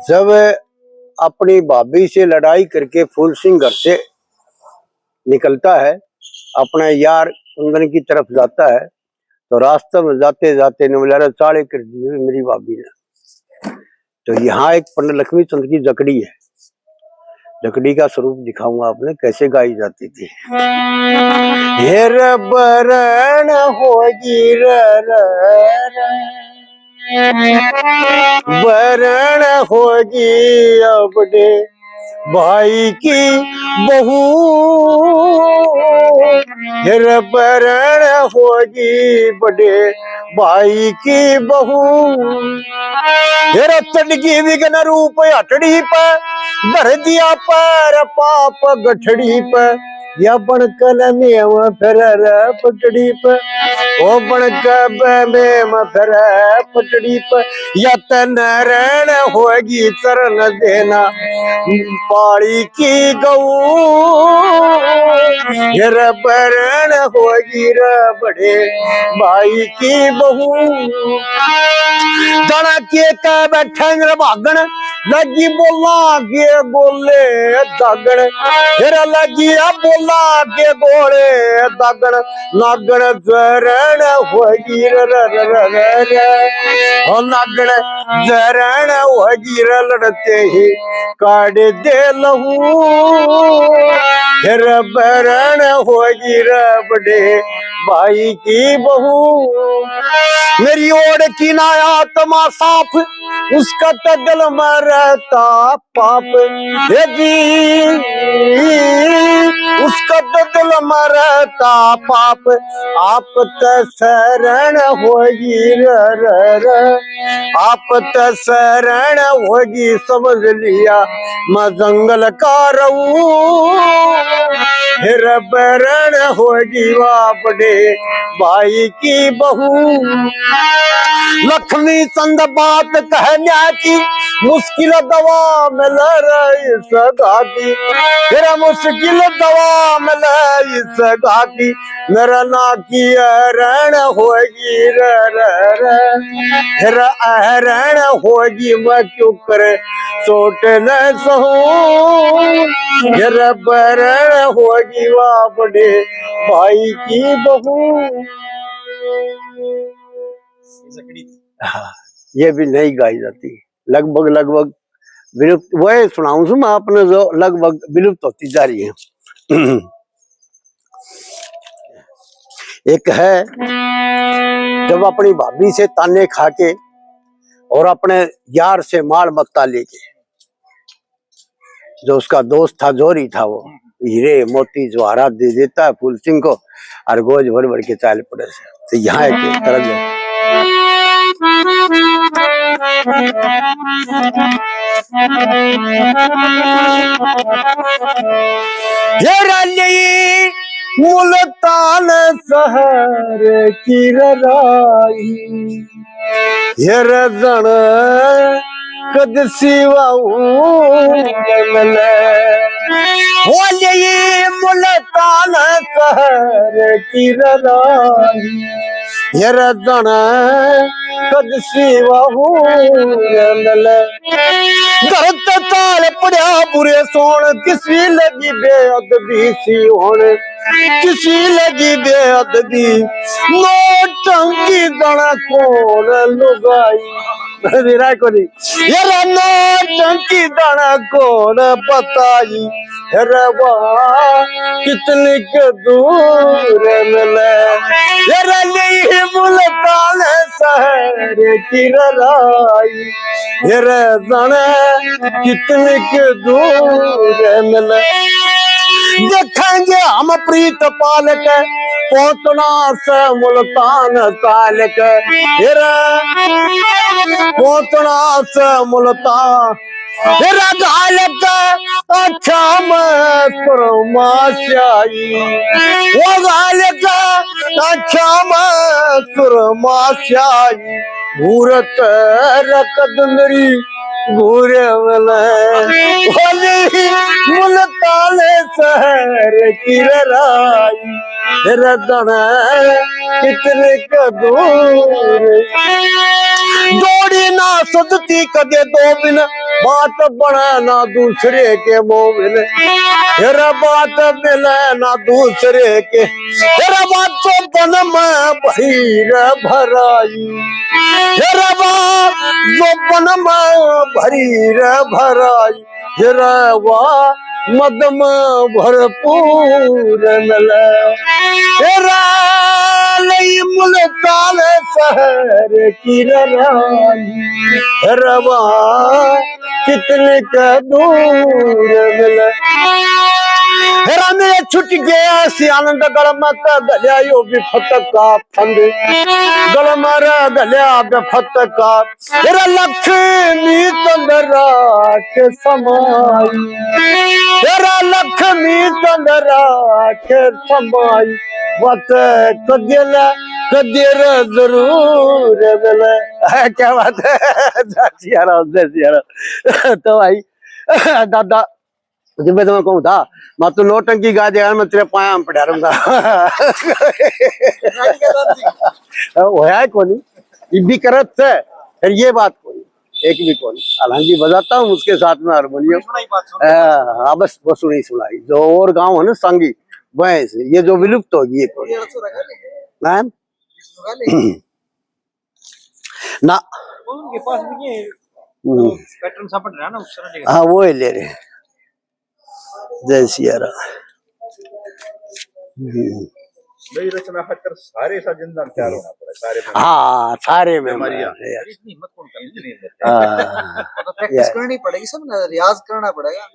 जब अपनी भाभी से लड़ाई करके फूल सिंह घर से निकलता है, अपने यार कुंदन की तरफ जाता है, तो रास्ते में जाते जाते नवलारा चाले कर दी मेरी भाभी ने। तो यहाँ एक पंडित लक्ष्मी चंद की जकड़ी है, जकड़ी का स्वरूप दिखाऊंगा आपने कैसे गाई जाती थी। हेर बरण होगी बरण होगी अपने भाई की बहू, हेर बरण होगी बड़े भाई की बहू। हेर चढ़गी विघ्न रूप हटड़ी पर, भर दिया पर पाप गठड़ी पर, या बनकल में फिर पटड़ी पर, ओ बनक में फिर पटड़ी पर, या तनरण होगी चरण देना पाड़ी की गऊ। हेर बरण होगी रे बड़े भाई की बहू। जना के का बैठे भागण लगी बोला के बोले दागण, फिर लगी बोला के गोले दागण, नागण जरण होगी नागण जरण होगी लड़ते ही काट दे लहू। फिर बरण होगी बड़े भाई की बहू। मेरी ओर की नाया तमा साफ, उसका तो दिल में रहता पाप है जी, उसका तो दिल में रहता पाप। आप तो शरण होगी आप तो शरण होगी समझ लिया मैं जंगल का रहूं। फिर बरण होगी वापड़े भाई की बहू। लक्ष्मी चंद बात कहने की मुश्किल दवा मिल रही सगा की, फिर मुश्किल दवा मिल रही सगा की। मेरा ना की रण होगी फिर अहरण होगी मैं क्यों करे चोट न सहूं। फिर बरण होगी वापड़े भाई की बहू। हाँ, ये भी नहीं गाई जाती, लगभग विलुप्त। वह सुनाऊं मैं आपने जो लगभग विलुप्त होती जा रही है। एक है जब अपनी भाभी से ताने खा के और अपने यार से माल मत्ता लेके, जो उसका दोस्त था जोरी था, वो हीरे मोती जवाहरात दे देता है फूल सिंह को और गोज भर भर के चाल पड़े से। तो यहाँ एक तरह है मुल्तान शहर की लड़ाई, ये रजन कद सिवा मुल्तान शहर की लड़ाई, ये रजन कद सिवा घर ताल पड़िया बुरे सोन, किसी लगी बेअदबी सी होने, किसी लगी बेअदबी नौटंकी दड़ा कौन लुगाई विराय को नहीं, ये नौटंकी दड़ा कौन बताई। कितनी के दूर मिले ये मुल्तान शहर की लड़ाई, कितने के दूर मिले। देखेंगे हम प्रीत पालक पहुंचना से मुल्तान तालक, पहुंचना से मुल्तान तेरा घालत अच्छा मस्याई वो घालत अच्छा मस्याई घूरत रकद मेरी घूरे वाले मुल्ताने शहर की लड़ाई रदन कितने कदूर जोड़ी ना सदती कदे दो बिन बात बना ना दूसरे के मोबिन तेरा बात मिले ना दूसरे के तेरा बात तो बन में भीर भराई तेरा बात जो बन में भरीर भराई तेरा मदम भरपूर मिले तेरा लई मुल्तान शहर की लड़ाई रवा कितने का दूर मिले हेरा मेरे छुट गया सी आनंद गलमत गलिया यो भी फतक का फंद गलमरा गलिया बे फतक का हेरा लक्ष्मी तंदरा के समाई हेरा लक्ष्मी तंदरा के समाई वत कदिल कदीर जरूर मिले क्या बात है जय सिया राम तो भाई दादा जब मैं तुम्हें कहूँ था मैं तो नौटंकी गा देगा मैं तेरे पाया में पड़ा रहूंगा वो है कोनी ये भी करत है फिर ये बात कोनी एक भी कोनी अलहंगी बजाता हूँ उसके साथ में हारमोनियम हाँ बस वो सुनी सुनाई जो और गाँव है ना संगी वह ये जो विलुप्त होगी ये कोनी मैम ना उनके पास भी ये पैटर्न सा पड़ रहा है ना उस तरह हाँ वो ही ले रहे जय सिया राम भाई रचना खातर सारे सा जिंदा तैयार होना पड़ा सारे में हाँ सारे में इतनी हिम्मत कौन करे इतनी हिम्मत हाँ प्रैक्टिस करनी पड़ेगी सब ना रियाज करना पड़ेगा